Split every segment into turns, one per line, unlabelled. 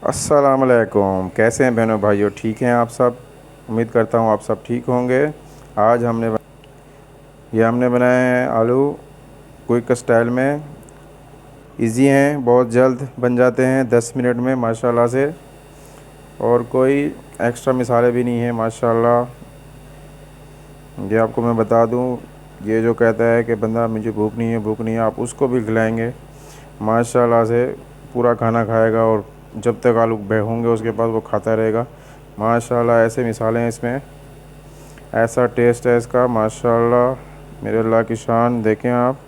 अस्सलामुअलैकुम। कैसे हैं बहनों भाइयों, ठीक हैं आप सब। उम्मीद करता हूँ आप सब ठीक होंगे। आज हमने बनाए हैं आलू क्विक स्टाइल में। इजी हैं, बहुत जल्द बन जाते हैं 10 मिनट में माशाल्लाह से। और कोई एक्स्ट्रा मिसाले भी नहीं हैं माशाल्लाह। ये आपको मैं बता दूँ, ये जो कहता है कि बंदा मुझे भूख नहीं है भूख नहीं है, आप उसको भी खिलाएंगे माशाल्लाह से। पूरा खाना खाएगा और जब तक आलू होंगे उसके बाद वो खाता रहेगा माशाल्लाह। ऐसे मिसालें हैं इसमें, ऐसा टेस्ट है इसका माशाल्लाह। मेरे अल्लाह की शान देखें आप।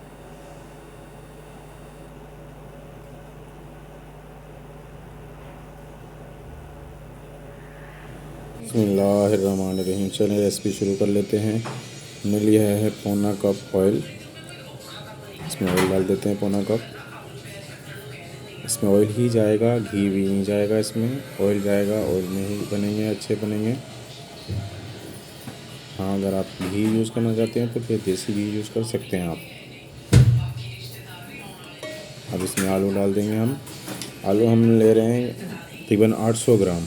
बिस्मिल्लाहिर्रहमानिर्रहीम। चलिए रेसिपी शुरू कर लेते हैं। हमने लिया है पौना कप ऑयल। इसमें ऑयल डाल देते हैं पौना कप। इसमें ऑयल ही जाएगा, घी भी नहीं जाएगा। इसमें ऑयल जाएगा, ऑयल में ही बनेंगे, अच्छे बनेंगे। हाँ, अगर आप घी यूज़ करना चाहते हैं तो फिर देसी घी यूज़ कर सकते हैं आप। अब इसमें आलू डाल देंगे हम। आलू हम ले रहे हैं तकरीबन 800 ग्राम।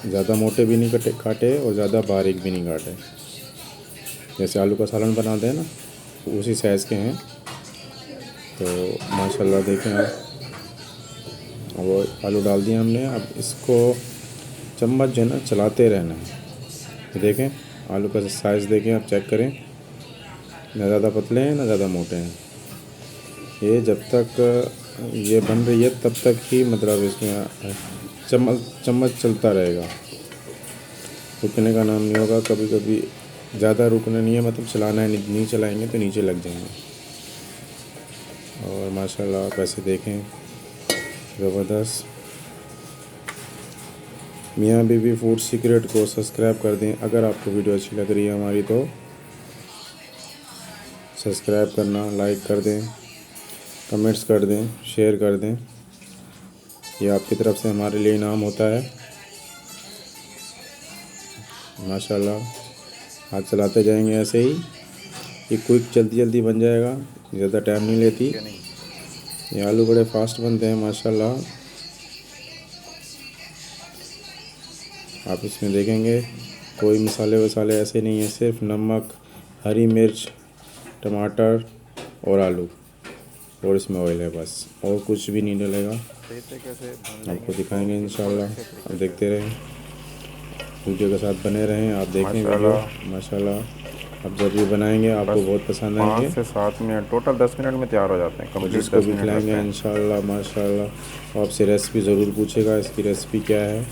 ज़्यादा मोटे भी नहीं काटे और ज़्यादा बारीक भी नहीं काटे। जैसे आलू का सालन बनाते हैं ना, उसी साइज़ के हैं। तो माशाल्लाह देखें आप। अब आलू डाल दिए हमने। अब इसको चम्मच जो है ना चलाते रहना है। ये देखें, आलू का साइज़ देखें आप, चेक करें, ना ज़्यादा पतले हैं ना ज़्यादा मोटे हैं। ये जब तक ये बन रही है तब तक ही मतलब इसमें चम्मच चम्मच चलता रहेगा, रुकने का नाम नहीं होगा। कभी कभी ज़्यादा रुकना नहीं है, मतलब चलाना है, नहीं चलाएंगे तो नीचे लग जाएंगे। और माशाल्लाह आप ऐसे देखें, ज़बरदस्त। मियाँ बीवी फूड सीक्रेट को सब्सक्राइब कर दें। अगर आपको वीडियो अच्छी लग रही है हमारी तो सब्सक्राइब करना, लाइक कर दें, कमेंट्स कर दें, शेयर कर दें। ये आपकी तरफ से हमारे लिए इनाम होता है माशाल्लाह। हाथ चलाते जाएंगे ऐसे ही। ये क्विक जल्दी जल्दी बन जाएगा, ज़्यादा टाइम नहीं लेती। ये आलू बड़े फास्ट बनते हैं माशाल्लाह। आप इसमें देखेंगे कोई मसाले वसाले ऐसे नहीं है, सिर्फ नमक, हरी मिर्च, टमाटर और आलू, और इसमें ऑयल है बस, और कुछ भी नहीं डलेगा। आपको दिखाएंगे इंशाल्लाह। आप देखते रहें, वीडियो के साथ बने रहें, आप देखें वीडियो माशाल्लाह। आप जब भी बनाएंगे आपको बहुत पसंद आएंगे।
5 से 7 मिनट, टोटल 10 मिनट में तैयार हो जाते हैं,
और
कंप्लीट
जिसको
10
भी
मिनट लगते
खिलाएंगे
हैं।
इंशाल्लाह माशाल्लाह आपसे रेसिपी ज़रूर पूछेगा, इसकी रेसिपी क्या है।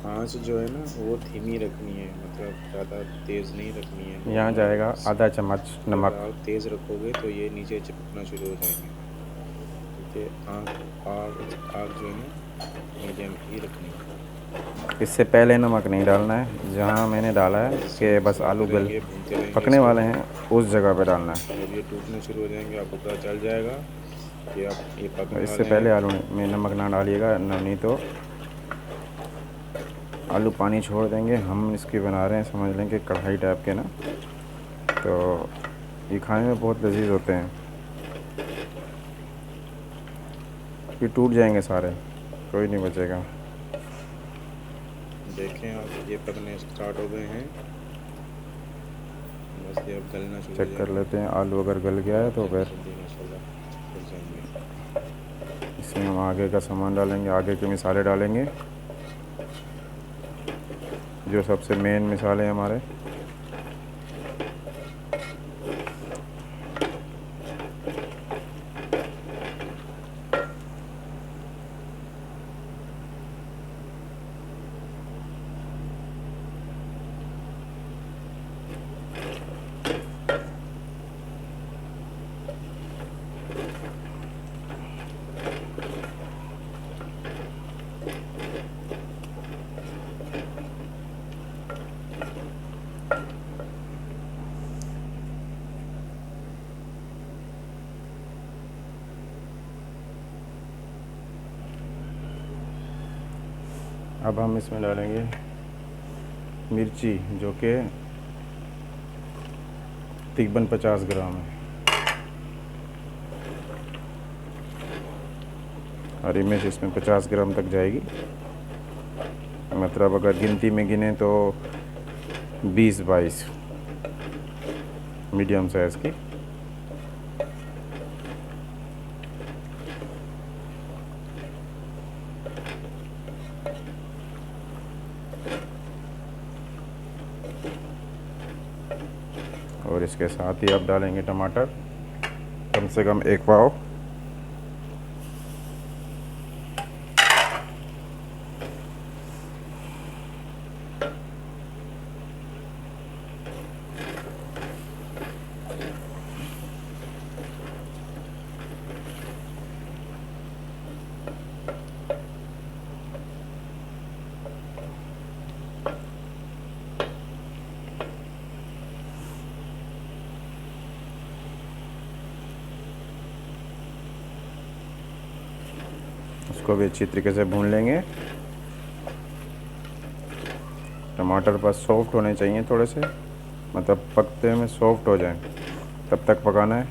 आँच जो है ना वो धीमी रखनी है, मतलब ज़्यादा तेज़ नहीं रखनी है।
यहाँ जाएगा आधा चम्मच
अगर
नमक।
आप तेज़ रखोगे तो ये नीचे चिपकना शुरू हो जाएंगे। क्योंकि आग आग आग जो है ना मीडियम ही रखनी है।
इससे पहले नमक नहीं डालना है, जहाँ मैंने डाला है
जैसे
कि
हम
बस आलू
चलाते रहेंगे, भूनते रहेंगे
पकने
इसको।
वाले हैं उस जगह पे डालना है।
जब ये टूटने शुरू हो जाएंगे आपको पता चल जाएगा कि आप ये
तो
पकने
इससे
वाले
पहले
हैं।
आलू में नमक ना डालिएगा, नहीं तो आलू पानी छोड़ देंगे। हम इसकी बना रहे हैं, समझ लें कि कढ़ाई टाइप के ना, तो ये खाने में बहुत लजीज होते हैं। ये टूट जाएंगे सारे, कोई नहीं बचेगा।
देखें आप, ये पकने स्टार्ट हो गए हैं, बस ये अब गलना शुरू हो
चेक कर
जाएंगे।
लेते हैं, आलू अगर गल गया है तो
जल्दी
फिर
जल्दी माशाल्लाह पक जाएंगे।
इसमें हम आगे का सामान डालेंगे, आगे के मिसाले डालेंगे, जो सबसे मेन मिसाले हैं हमारे। अब हम इसमें डालेंगे मिर्ची, जो कि तकरीबन 50 ग्राम है। हरी मिर्च इसमें 50 ग्राम तक जाएगी, मतलब अगर गिनती में गिने तो 20-22 मीडियम साइज़ की। और इसके साथ ही आप डालेंगे टमाटर, कम से कम 1 पाव। उसको भी अच्छी तरीके से भून लेंगे। टमाटर बस सॉफ्ट होने चाहिए थोड़े से, मतलब पकते में सॉफ्ट हो जाएं, तब तक पकाना है,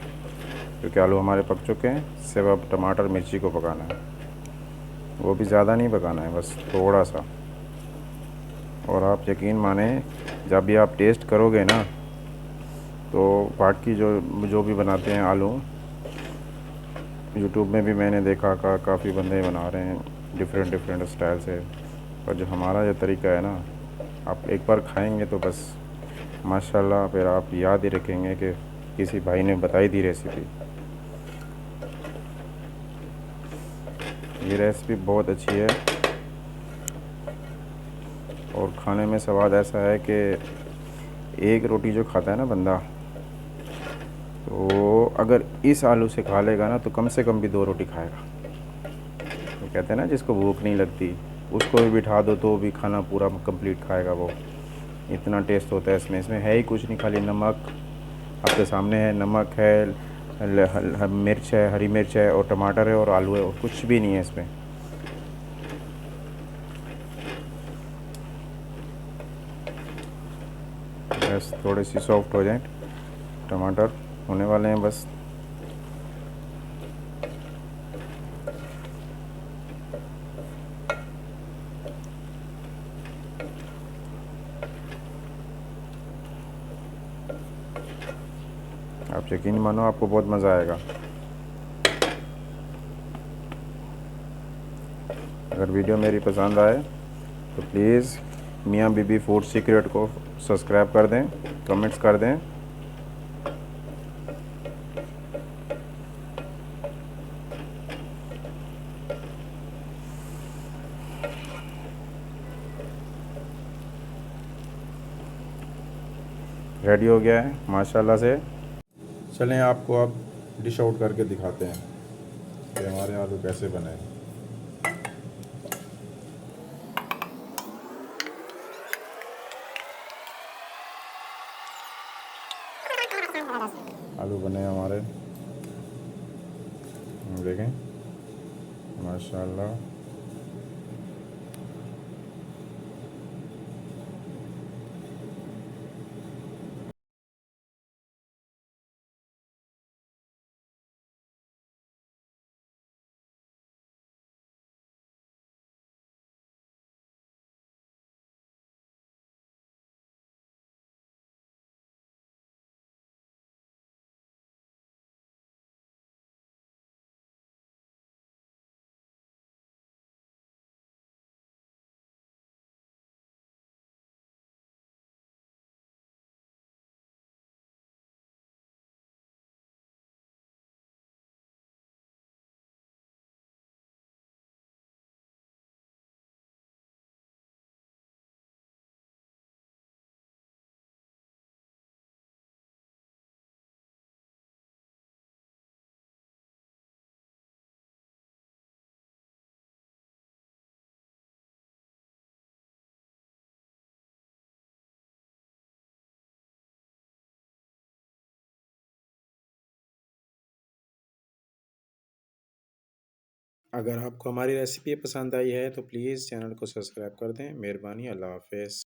क्योंकि आलू हमारे पक चुके हैं। सिर्फ अब टमाटर मिर्ची को पकाना है, वो भी ज़्यादा नहीं पकाना है, बस थोड़ा सा। और आप यकीन माने, जब भी आप टेस्ट करोगे ना, तो बाकी जो जो भी बनाते हैं आलू, यूट्यूब में भी मैंने देखा काफ़ी बंदे बना रहे हैं डिफरेंट स्टाइल से, पर जो हमारा जो तरीका है ना, आप एक बार खाएंगे तो बस माशाल्लाह, फिर आप याद ही रखेंगे कि किसी भाई ने बताई थी रेसिपी। ये रेसिपी बहुत अच्छी है और खाने में स्वाद ऐसा है कि एक रोटी जो खाता है ना बंदा, तो अगर इस आलू से खा लेगा ना, तो कम से कम भी 2 रोटी खाएगा। तो कहते हैं ना, जिसको भूख नहीं लगती उसको भी बिठा दो तो भी खाना पूरा कंप्लीट खाएगा वो। इतना टेस्ट होता है इसमें। इसमें है ही कुछ नहीं, खाली नमक आपके सामने है, नमक है, मिर्च है, हरी मिर्च है, और टमाटर है, और आलू है, और कुछ भी नहीं है इसमें। बस थोड़ी सी सॉफ्ट हो जाए, टमाटर होने वाले हैं बस। आप यकीन मानो, आपको बहुत मज़ा आएगा। अगर वीडियो मेरी पसंद आए तो प्लीज़ मियाँ बीबी फूड सीक्रेट को सब्सक्राइब कर दें, कमेंट्स कर दें। रेडी हो गया है माशाल्लाह से। चलें आपको अब डिश आउट करके दिखाते हैं कि हमारे आलू कैसे बने। आलू बने हमारे, देखें माशाल्लाह।
अगर आपको हमारी रेसिपी पसंद आई है तो प्लीज़ चैनल को सब्सक्राइब कर दें। मेहरबानी, अल्लाह हाफ़िज़।